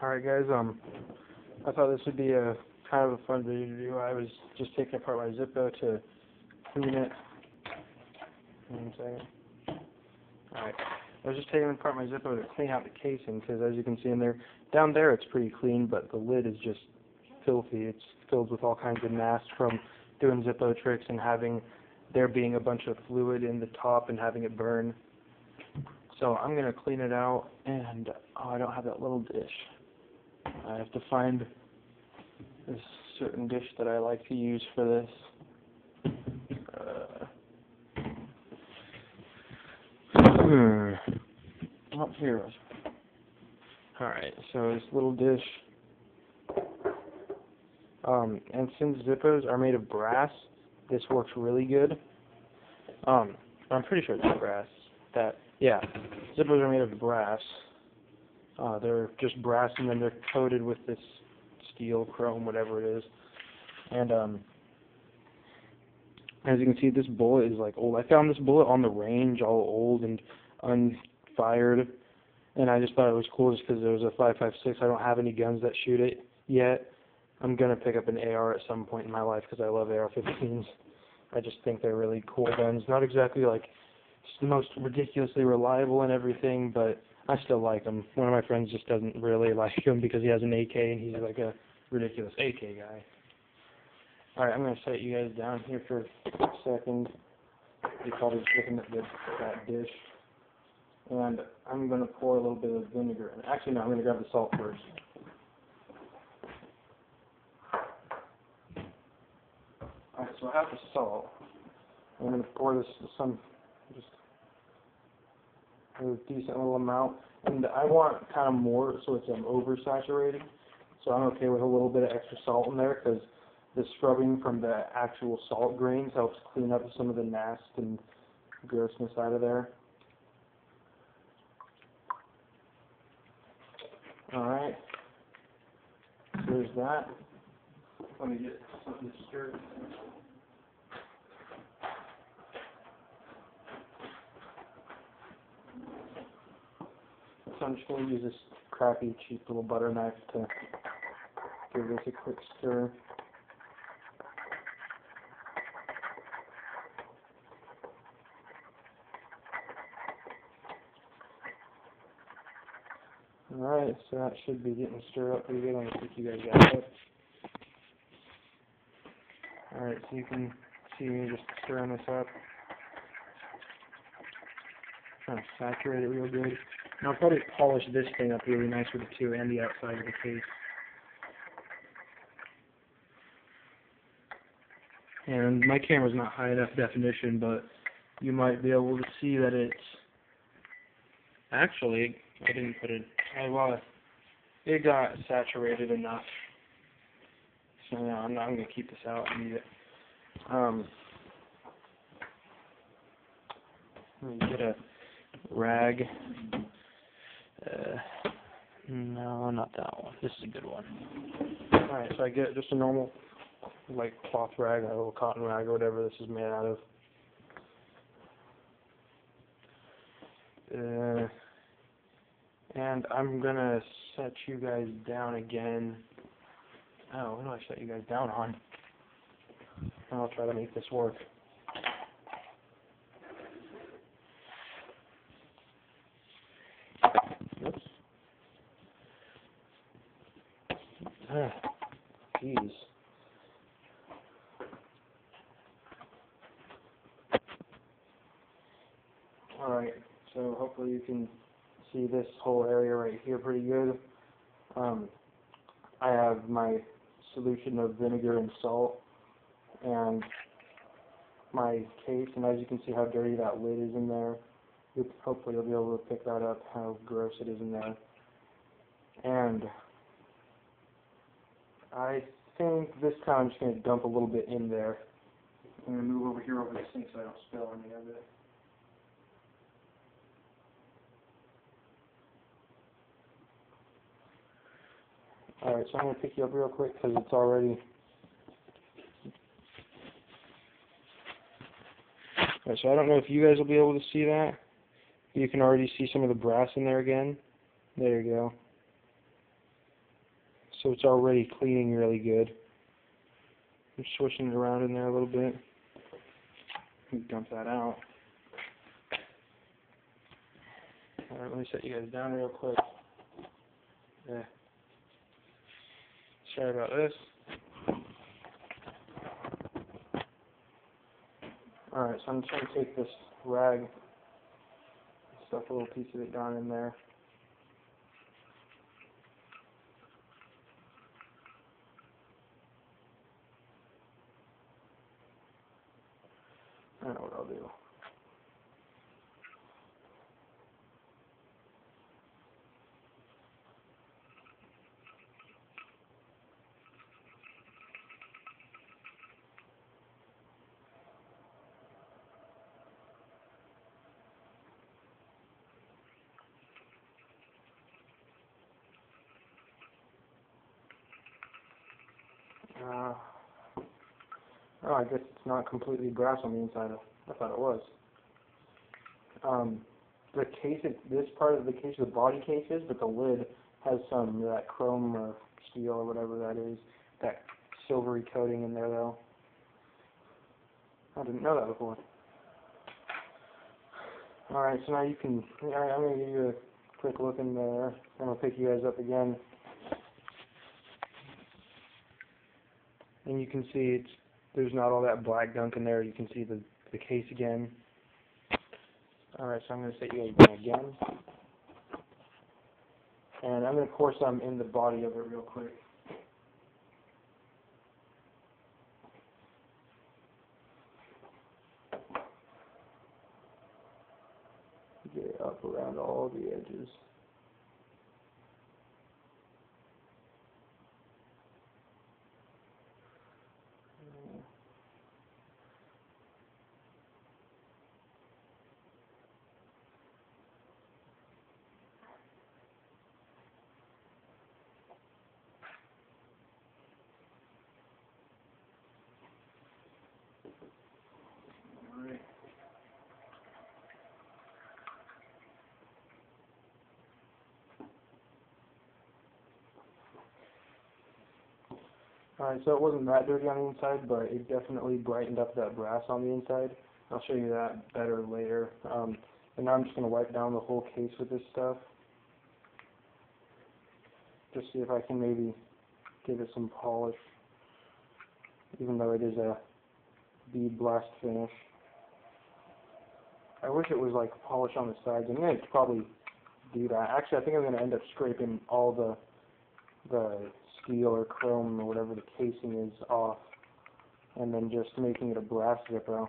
Alright guys, I thought this would be a kind of a fun video to do. I was just taking apart my Zippo to clean it. One second. Alright, I was just taking apart my Zippo to clean out the casing, because as you can see in there, down there it's pretty clean, but the lid is just filthy. It's filled with all kinds of mast from doing Zippo tricks and there being a bunch of fluid in the top and having it burn. So I'm going to clean it out, and I don't have that little dish. I have to find this certain dish that I like to use for this. Oh, here it was. Alright, so this little dish, and since Zippos are made of brass, this works really good. I'm pretty sure it's brass. Yeah, Zippos are made of brass. They're just brass, and then they're coated with this steel, chrome, whatever it is. And as you can see, this bullet is like old. I found this bullet on the range, all old and unfired, and I just thought it was cool just because it was a 5.56. I don't have any guns that shoot it yet. I'm gonna pick up an AR at some point in my life because I love AR-15s. I just think they're really cool guns. Not exactly like the most ridiculously reliable and everything, but I still like them. One of my friends just doesn't really like them because he has an AK and he's like a ridiculous AK guy. Alright, I'm going to set you guys down here for a second. You're probably just looking at that dish. And I'm going to pour a little bit of vinegar in. Actually, no, I'm going to grab the salt first. Alright, so I have the salt. I'm going to pour this just a decent little amount. And I want kind of more so it's oversaturated. So I'm okay with a little bit of extra salt in there because the scrubbing from the actual salt grains helps clean up some of the mast and grossness out of there. Alright. There's that. Let me get something stirred. So I'm just going to use this crappy, cheap little butter knife to give this a quick stir. Alright, so that should be getting stirred up pretty good. I'm going to take you guys out. Alright, so you can see me just stirring this up. Trying to saturate it real good. And I'll probably polish this thing up really nice with it too, and the outside of the case. And my camera's not high enough definition, but you might be able to see that it's actually, I didn't put it, well, it got saturated enough. So no, I'm going to keep this out and eat it. Let me get a rag. No, not that one. This is a good one. Alright, so I get just a normal, like, cloth rag, a little cotton rag, or whatever this is made out of. And I'm gonna set you guys down again. Oh, what do I set you guys down on? I'll try to make this work. Oops. Jeez. Alright, so hopefully you can see this whole area right here pretty good. I have my solution of vinegar and salt and my case, and as you can see how dirty that lid is in there, hopefully you'll be able to pick that up, how gross it is in there. And I think this time I'm just going to dump a little bit in there. I'm going to move over here over the sink so I don't spill any of it. Alright, so I'm going to pick you up real quick because it's already... Alright, so I don't know if you guys will be able to see that. You can already see some of the brass in there again. There you go. so it's already cleaning really good. I'm switching it around in there a little bit. Dump that out. Alright, let me set you guys down real quick. Yeah. Sorry about this. Alright, so I'm just going to take this rag, stuff a little piece of it down in there. I know what I'll do. Oh, I guess it's not completely brass on the inside. I thought it was. The case, this part of the case, the body case is, but the lid has some of that chrome or steel or whatever that is, that silvery coating in there though. I didn't know that before. Alright, so now you can, alright, I'm going to give you a quick look in there. I'm going to pick you guys up again. And you can see there's not all that black gunk in there. You can see the case again. Alright, so I'm going to set you guys down again. And I'm going to pour some in the body of it real quick. Get it up around all the edges. Alright, so it wasn't that dirty on the inside, but it definitely brightened up that brass on the inside. I'll show you that better later. And now I'm just going to wipe down the whole case with this stuff. Just see if I can maybe give it some polish, even though it is a bead blast finish. I wish it was like polish on the sides. I'm going to probably do that. Actually, I think I'm going to end up scraping all the steel or chrome or whatever the casing is off, and then just making it a brass Zippo.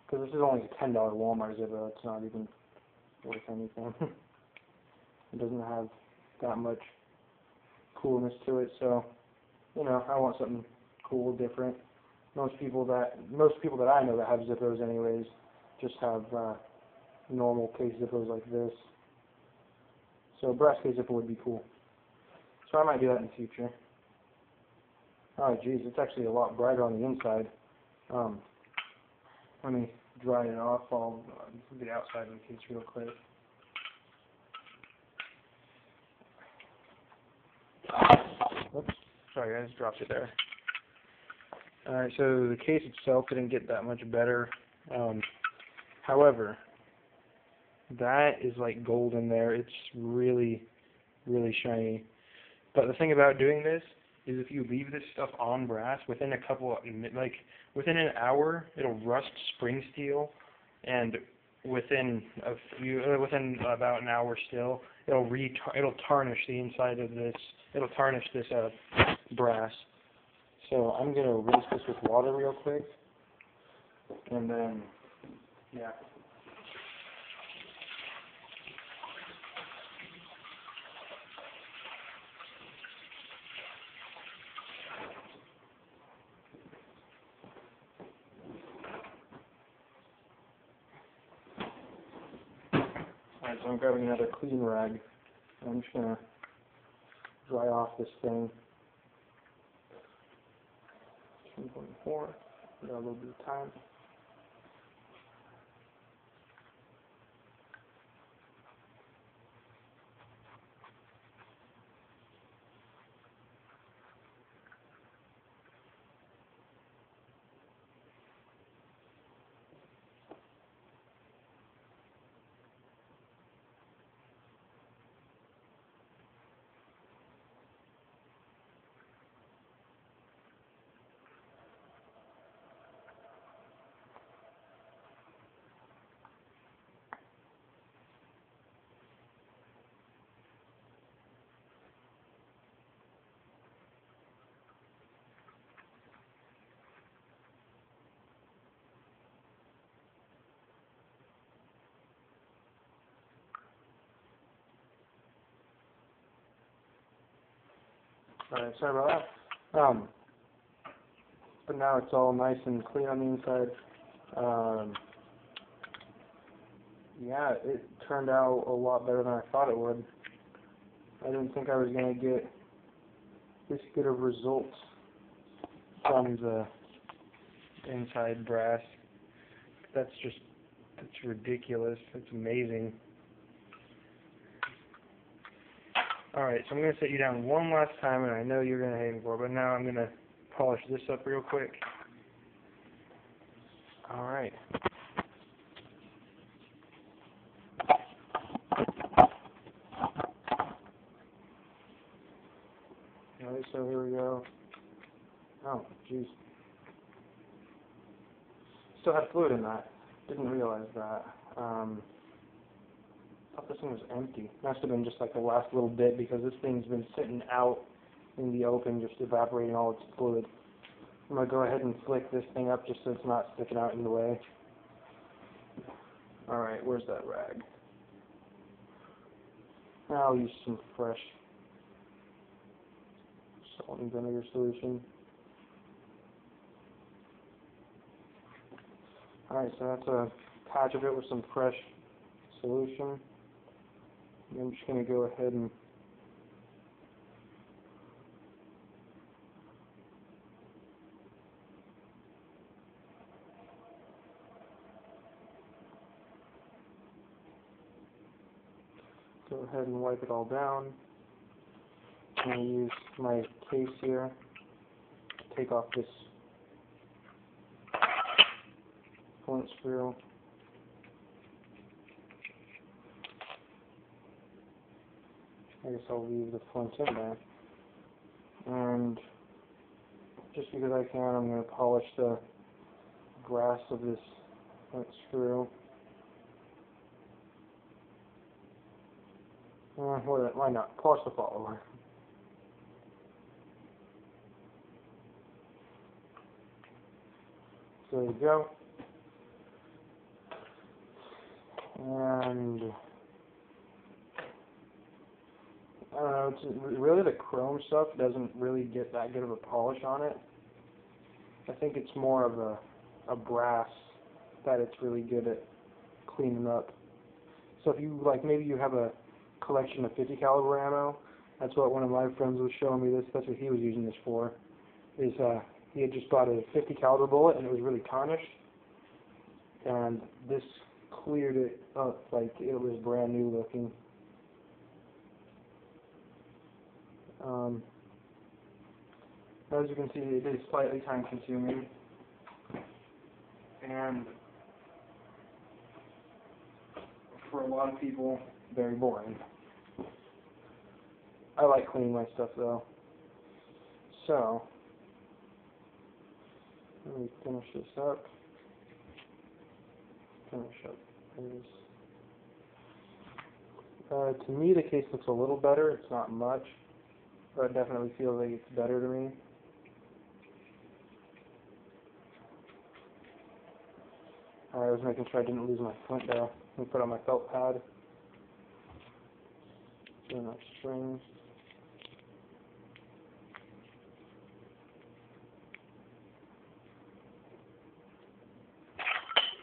Because this is only a $10 Walmart Zippo. It's not even worth anything. It doesn't have that much coolness to it, so you know, I want something cool, different. Most people that I know that have Zippos anyways just have normal case Zippos like this. So a brass case Zippo would be cool. So I might do that in the future. Oh geez, it's actually a lot brighter on the inside. Let me dry it off all the outside of the case real quick. Oops, sorry I just dropped it there. Alright, so the case itself didn't get that much better. However, that is like gold in there. It's really, really shiny. But the thing about doing this is if you leave this stuff on brass, within within an hour, it'll rust spring steel, and within about an hour still, it'll tarnish the inside of this. It'll tarnish this brass. So I'm gonna rinse this with water real quick, and then yeah. Alright, so I'm grabbing another clean rag. I'm just going to dry off this thing. 1.4. We got a little bit of time. Alright, sorry about that. But now it's all nice and clean on the inside. Yeah, it turned out a lot better than I thought it would. I didn't think I was going to get this good of results from the inside brass. That's ridiculous. It's amazing. Alright, so I'm going to set you down one last time, and I know you're going to hate me for it, but now I'm going to polish this up real quick. Alright. Alright, so here we go. Oh, jeez. Still had fluid in that. Didn't realize that. Thought this thing was empty. Must have been just like the last little bit because this thing's been sitting out in the open, just evaporating all its fluid. I'm going to go ahead and flick this thing up just so it's not sticking out in the way. Alright, where's that rag? I'll use some fresh salt and vinegar solution. Alright, so that's a patch of it with some fresh solution. And I'm just going to go ahead and wipe it all down. I'm going to use my case here to take off this flint screw. I guess I'll leave the flint in there. And just because I can, I'm going to polish the brass of this flint screw. Why not? Polish the follower. So there you go. And I don't know, it's really the chrome stuff doesn't really get that good of a polish on it. I think it's more of a brass that it's really good at cleaning up. So if you maybe you have a collection of 50 caliber ammo, that's what one of my friends was showing me this. That's what he was using this for. He had just bought a 50 caliber bullet and it was really tarnished, and this cleared it up like it was brand new looking. As you can see, it is slightly time consuming, and for a lot of people, very boring. I like cleaning my stuff though. So, let me finish this up. To me, the case looks a little better. It's not much, but it definitely feels like it's better to me. I was making sure I didn't lose my flint there. Let me put on my felt pad. Doing that string.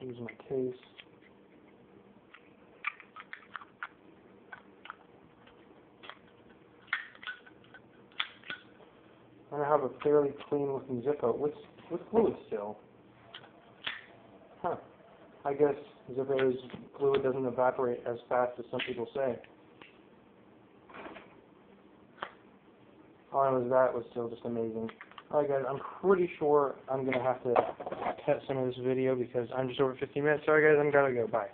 Use my case. And I have a fairly clean looking Zippo with fluid still. Huh. I guess Zippo's fluid doesn't evaporate as fast as some people say. All I know is that was still just amazing. Alright guys, I'm pretty sure I'm going to have to cut some of this video because I'm just over 15 minutes. Sorry guys, I'm gotta go. Bye.